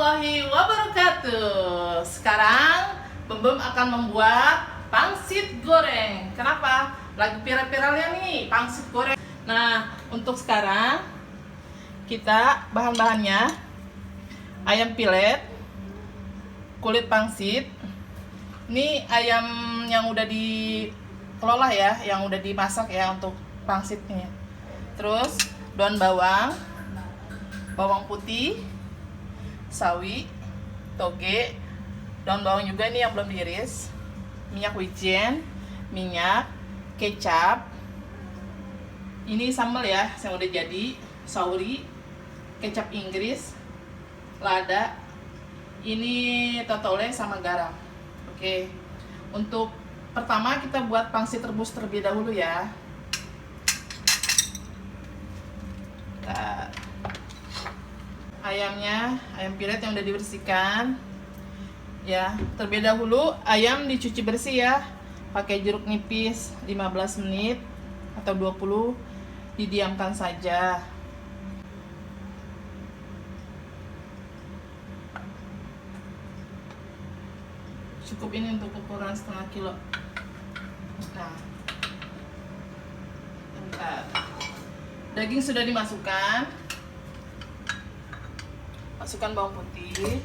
warahmatullahi wabarakatuh. Sekarang Bem akan membuat pangsit goreng. Kenapa? Lagi viral-viralnya nih pangsit goreng. Nah, untuk sekarang kita bahan-bahannya ayam pilet, kulit pangsit. Ini ayam yang udah dikelola ya, yang udah dimasak ya untuk pangsitnya. Terus daun bawang, bawang putih, sawi, toge, daun bawang juga nih yang belum diiris, minyak wijen, minyak, kecap, ini sambal ya yang udah jadi, sauri, kecap Inggris, lada, ini totole sama garam. Oke, untuk pertama kita buat pangsit rebus terlebih dahulu ya. Ayamnya, ayam pilet yang udah dibersihkan ya. Terlebih dahulu ayam dicuci bersih ya, pakai jeruk nipis 15 menit atau 20, didiamkan saja. Cukup ini untuk ukuran setengah kilo. Nah, bentar. Daging sudah dimasukkan. Masukkan bawang putih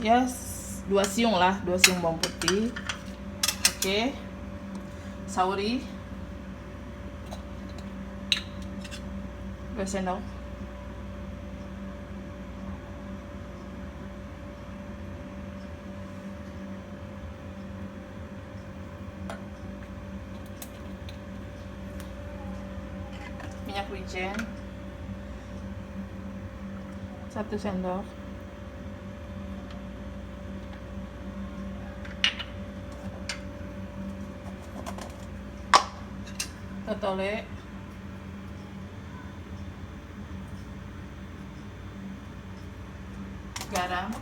ya, 2 siung lah, 2 siung bawang putih. Oke, sauri 2 sendok, minyak wijen 1 sendok, totole, garam,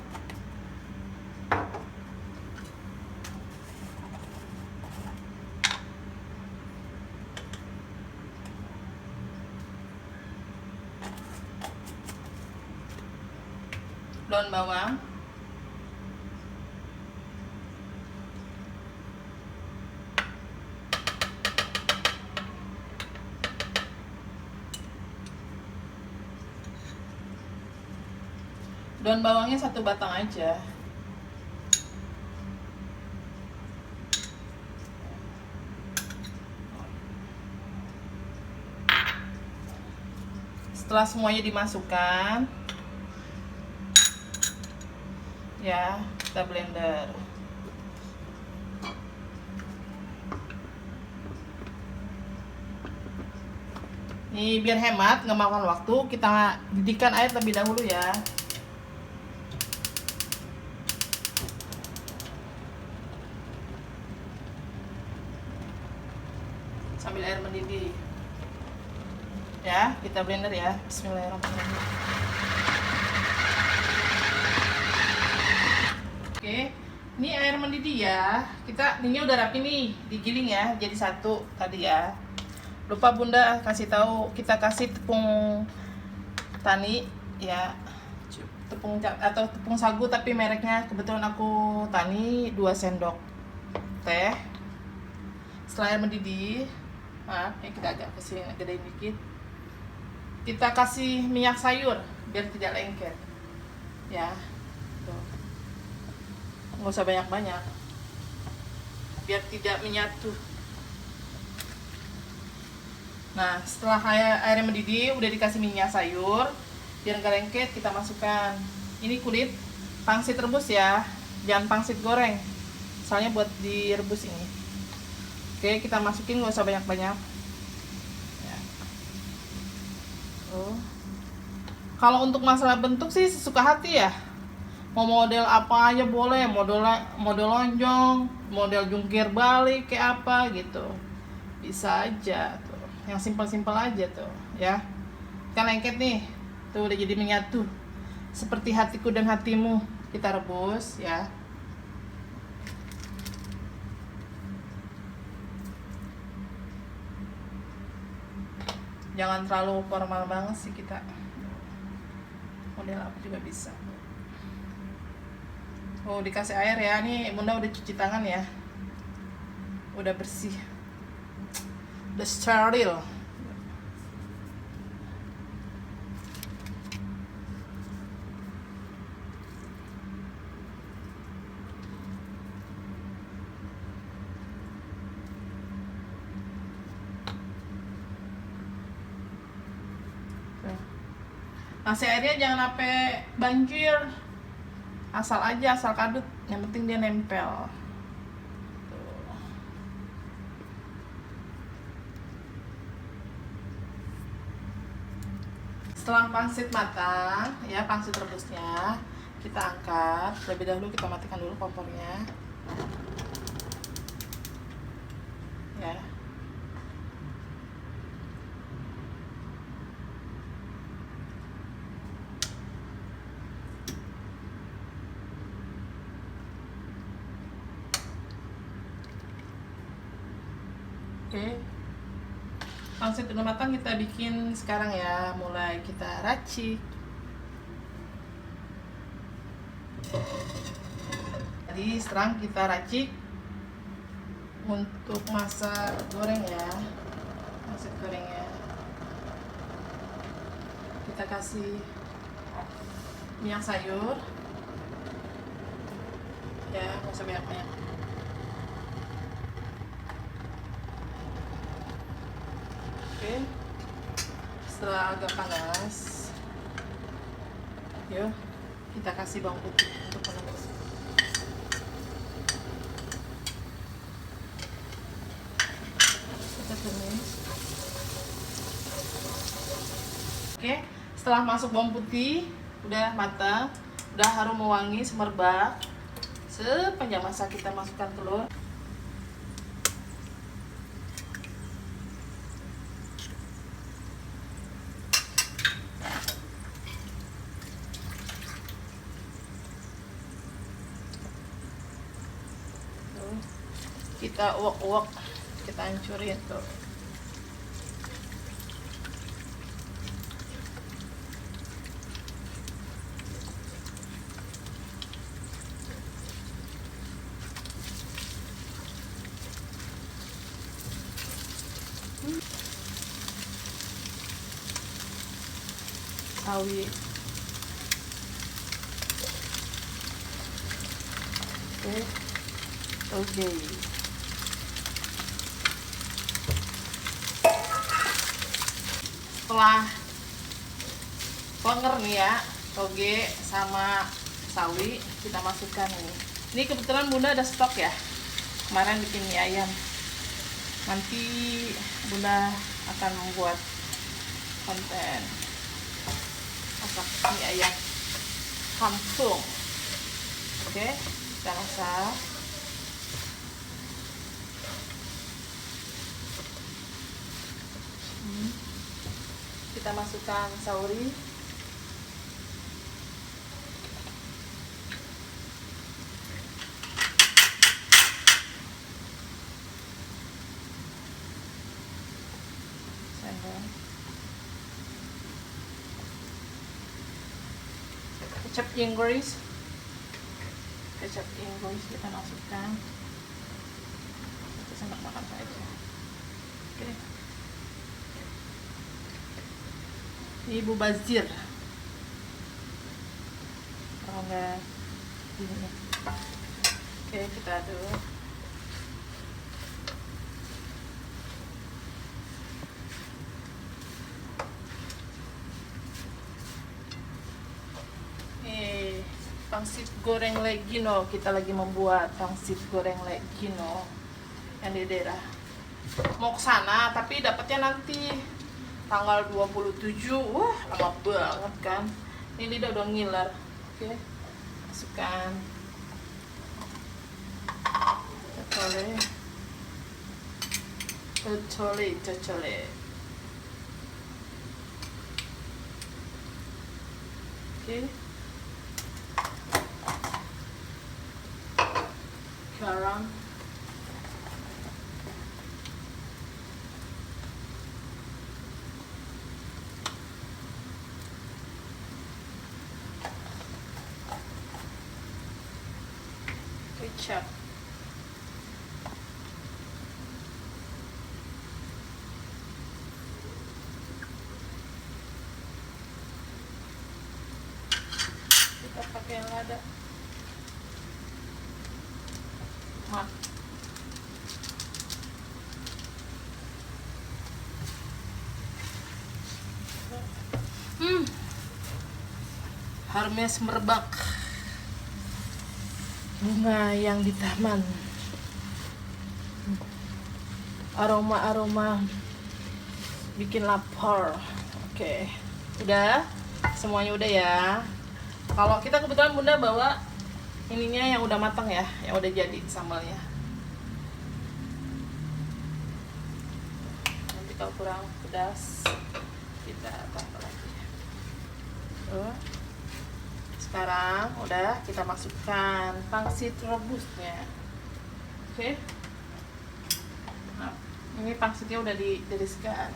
daun bawang, daun bawangnya 1 batang aja. Setelah semuanya dimasukkan ya, kita blender. Ini biar hemat, nggak makan waktu, kita didihkan air terlebih dahulu ya. Sambil air mendidih ya, kita blender ya. Bismillahirrahmanirrahim. Oke, ini air mendidih ya. Ini udah rapi nih, digiling ya jadi satu tadi ya. Lupa Bunda kasih tahu, kita kasih tepung tani ya, tepung atau tepung sagu tapi mereknya kebetulan aku tani, 2 sendok teh. Setelah air mendidih, maaf ya, kita agak kesini gedein dikit, kita kasih minyak sayur biar tidak lengket ya. Tuh, nggak usah banyak-banyak biar tidak menyatu. Nah, setelah airnya mendidih, udah dikasih minyak sayur biar nggak lengket, kita masukkan ini kulit pangsit rebus ya, jangan pangsit goreng soalnya buat direbus ini. Oke, kita masukin, nggak usah banyak-banyak ya. Kalau untuk masalah bentuk sih sesuka hati ya, mau model apa aja boleh, model lonjong, model jungkir balik kayak apa gitu, bisa aja tuh, yang simpel-simpel aja tuh ya. Kan lengket nih, tuh udah jadi menyatu seperti hatiku dan hatimu. Kita rebus ya. Jangan terlalu formal banget sih kita. model apa juga bisa. Oh, dikasih air ya. Nih bunda udah cuci tangan ya, udah bersih, udah steril. Nasi airnya jangan sampai banjir, asal aja, asal kadut, yang penting dia nempel. Tuh. Setelah pangsit matang ya, pangsit rebusnya kita angkat. Terlebih dahulu kita matikan dulu kompornya ya. Oke, pangsit udah matang, kita bikin sekarang ya. Mulai kita racik. Jadi sekarang kita racik untuk masak goreng ya. Masak gorengnya kita kasih minyak sayur ya, nggak usah banyak-banyak. Oke, setelah agak panas, yuk kita kasih bawang putih untuk penembus. Kita tumis. Oke, setelah masuk bawang putih, udah matang, udah harum mewangi, semerbak. Sepanjang masa kita masukkan telur. Kita uak-uak, kita hancurin tuh. Sawi. Oke. Setelah ponger nih ya, toge sama sawi kita masukkan nih. Ini kebetulan bunda ada stok ya, kemarin bikin mie ayam. Nanti bunda akan membuat konten masak mie ayam langsung. Oke, kita masak. Kita masukkan sauri. Sendok. Kecap Inggris. Kecap Inggris kita masukkan. Satu sendok makan saja. Oke. Ibu Bazir, kalau enggak ini. Oke, kita aduk. Pangsit goreng Legino, kita lagi membuat pangsit goreng Legino yang di daerah. Mau ke sana tapi dapatnya nanti tanggal 27. Wah, lama banget kan. Ini lidah udah ngiler. Oke, masukkan cocole. Oke, garam, kecap. Kita pakai yang ada. Maaf. Harumnya semerbak bunga yang di taman. Aroma-aroma bikin lapar. Oke, udah semuanya udah ya. Kalau kita kebetulan Bunda bawa ininya yang udah matang ya, yang udah jadi sambalnya. Nanti kalau kurang pedas kita tambah lagi. Sekarang udah kita masukkan pangsit rebusnya. Oke. Nah, ini pangsitnya udah ditiriskan.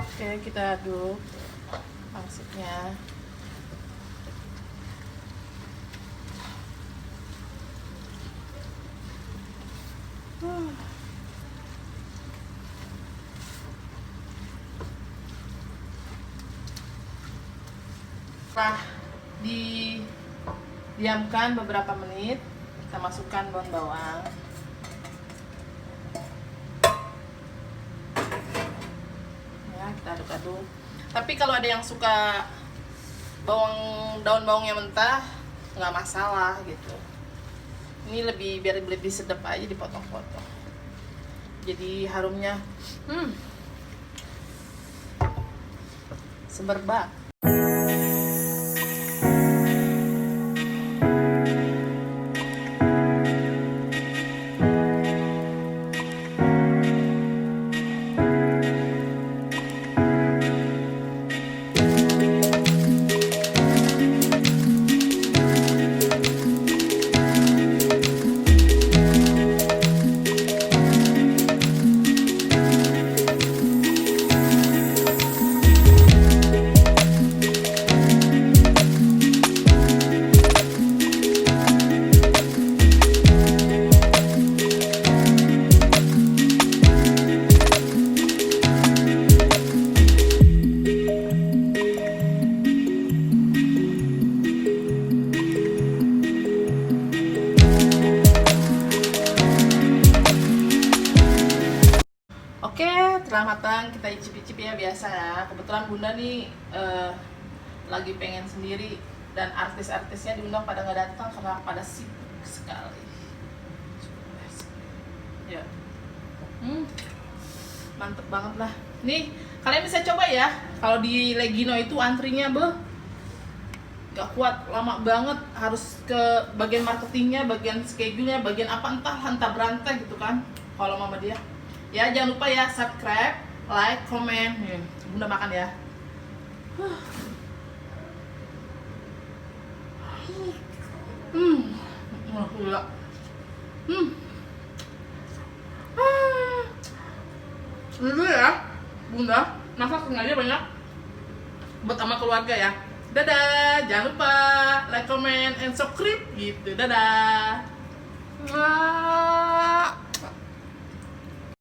Oke, kita aduk pangsitnya. Setelah didiamkan beberapa menit, kita masukkan daun bawang. Ya, kita aduk-aduk. Tapi kalau ada yang suka daun bawangnya mentah, nggak masalah gitu. Ini biar lebih sedap aja dipotong-potong. Jadi harumnya semerbak. Oke, setelah matang kita icip-icip ya, biasa ya. Kebetulan Bunda nih lagi pengen sendiri dan artis-artisnya diundang pada nggak datang karena pada sibuk sekali. Ya, mantep banget lah. Nih kalian bisa coba ya. Kalau di Legino itu antrinya gak kuat, lama banget, harus ke bagian marketingnya, bagian schedule-nya, bagian apa entah berantai gitu kan. Kalau mama dia. Ya, jangan lupa ya subscribe, like, comment. Bunda makan ya. Gila. Dulu ya, Bunda masak sengaja banyak buat sama keluarga ya. Dadah, jangan lupa like, comment, and subscribe gitu. Dadah.